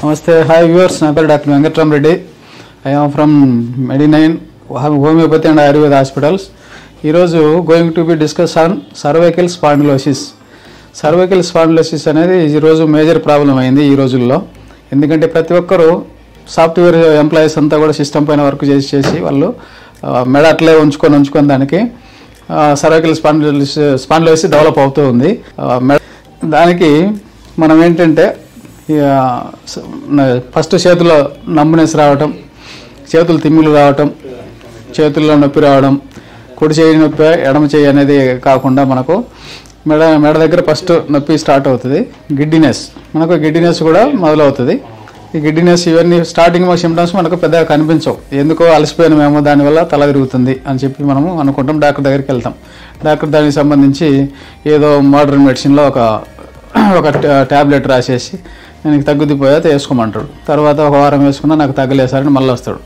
Namaste, hi viewers. I am Dr. Venkatram Reddy. I am from Medinine Homeopathy and Ayurveda Hospitals. ఈరోజు going to be discuss on cervical spondylosis. Cervical spondylosis అనేది ఈరోజు major problem అయింది ఈ రోజుల్లో. ఎందుకంటే ప్రతి ఒక్కరు సాఫ్ట్వేర్ ఎంప్లాయీస్ అంతా కూడా సిస్టమ్ పైన వర్క్ చేసి వాళ్ళు మెడ అట్లే ఉంచుకొని దానికి cervical spondylosis డెవలప్ అవుతూ ఉంది. దానికి మనం ఏంటంటే ఫస్ట్ చేతిలో నమ్మునేస్ రావటం, చేతులు తిమ్మిలు రావటం, చేతుల్లో నొప్పి రావడం, కుడి చేయి నొప్పి ఎడమ చేయి అనేది కాకుండా మనకు మెడ దగ్గర ఫస్ట్ నొప్పి స్టార్ట్ అవుతుంది. మనకు గిడ్డినెస్ కూడా మొదలవుతుంది. ఈ గిడ్డినెస్ ఇవన్నీ స్టార్టింగ్ సిమ్టమ్స్ మనకు పెద్దగా కనిపించవు. ఎందుకో అలసిపోయినామేమో, దానివల్ల తల తిరుగుతుంది అని చెప్పి మనము అనుకుంటాం. డాక్టర్ దగ్గరికి వెళ్తాం. డాక్టర్ దానికి సంబంధించి ఏదో మోడర్న్ మెడిసిన్లో ఒక ట్యాబ్లెట్ రాసేసి నేను తగ్గుదిపోయాక వేసుకోమంటాడు. తర్వాత ఒక వారం వేసుకున్నా నాకు తగ్గలేసారని మళ్ళీ వస్తాడు.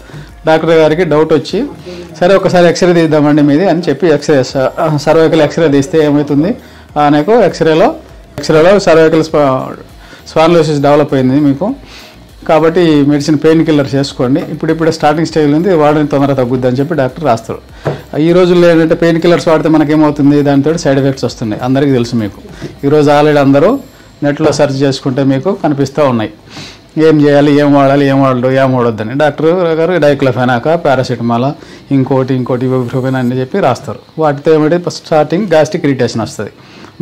డాక్టర్ గారికి డౌట్ వచ్చి సరే ఒకసారి ఎక్స్రే తీద్దామండి మీది అని చెప్పి ఎక్స్రే సర్వైకల్ ఎక్స్రే తీస్తే ఏమవుతుంది, నాకు ఎక్స్రేలో సర్వైకల్ స్పాండిలోసిస్ డెవలప్ అయింది మీకు, కాబట్టి మెడిసిన్ పెయిన్ కిల్లర్ చేసుకోండి, ఇప్పుడు స్టార్టింగ్ స్టేజ్ ఉంది, వాడని తొందరగా తగ్గుద్ది అని చెప్పి డాక్టర్ రాస్తాడు. ఈ రోజుల్లో ఏంటంటే పెయిన్ కిల్లర్స్ వాడితే మనకేమవుతుంది, దానితో సైడ్ ఎఫెక్ట్స్ వస్తున్నాయి. అందరికీ తెలుసు మీకు. ఈరోజు ఆల్రెడీ అందరూ నెట్లో సెర్చ్ చేసుకుంటే మీకు కనిపిస్తూ ఉన్నాయి. ఏం చేయాలి, ఏం వాడాలి, ఏం వాడొద్దని. డాక్టర్ గారు డైక్లోఫెనాక, పారాసిటమాల్, ఇంకోటి ఇబుప్రోఫెన్ అని చెప్పి రాస్తారు. వాటితో ఏమిటి స్టార్టింగ్ గ్యాస్ట్రిక్ ఇరిటేషన్ వస్తుంది.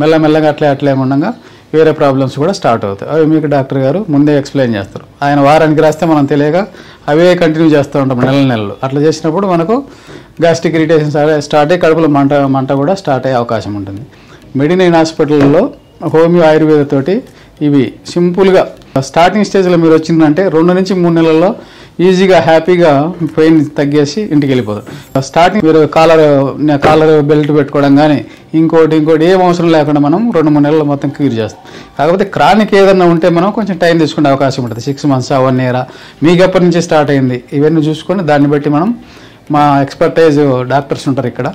మెల్లమెల్లగా అట్లే ఉండగా వేరే ప్రాబ్లమ్స్ కూడా స్టార్ట్ అవుతాయి. అవి మీకు డాక్టర్ గారు ముందే ఎక్స్ప్లెయిన్ చేస్తారు. ఆయన వారానికి రాస్తే మనం తెలియక అవే కంటిన్యూ చేస్తూ ఉంటాం నెలలు. అట్లా చేసినప్పుడు మనకు గ్యాస్ట్రిక్ ఇరిటేషన్ స్టార్ట్ అయ్యి కడుపులో మంట కూడా స్టార్ట్ అయ్యే అవకాశం ఉంటుంది. మెడినైన్ హాస్పిటల్లో హోమియో ఆయుర్వేద తోటి ఇవి సింపుల్గా స్టార్టింగ్ స్టేజ్లో మీరు వచ్చిందంటే 2 నుంచి 3 నెలల్లో ఈజీగా హ్యాపీగా పెయిన్ తగ్గేసి ఇంటికి వెళ్ళిపోతారు. స్టార్టింగ్ మీరు కాలర్ బెల్ట్ పెట్టుకోవడం కానీ ఇంకోటి ఏం అవసరం లేకుండా మనం 2-3 నెలలు మొత్తం క్యూర్ చేస్తాం. కాకపోతే క్రానిక్ ఏదన్నా ఉంటే మనం కొంచెం టైం తీసుకునే అవకాశం ఉంటుంది. 6 months 1 year మీకు ఎప్పటి నుంచి స్టార్ట్ అయింది ఇవన్నీ చూసుకొని దాన్ని బట్టి మనం మా ఎక్స్పర్టైజ్ డాక్టర్స్ ఉంటారు ఇక్కడ,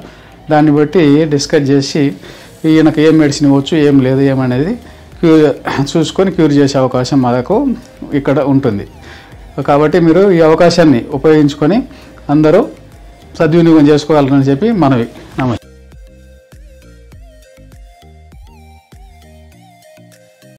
దాన్ని బట్టి డిస్కస్ చేసి ఈయనకు ఏం మెడిసిన్ ఇవ్వచ్చు, ఏం లేదు, ఏమనేది చూసుకొని క్యూర్ చేసే అవకాశం మనకు ఇక్కడ ఉంటుంది. కాబట్టి మీరు ఈ అవకాశాన్ని ఉపయోగించుకొని అందరూ సద్వినియోగం చేసుకోగలరని చెప్పి మనవి. నమస్తే.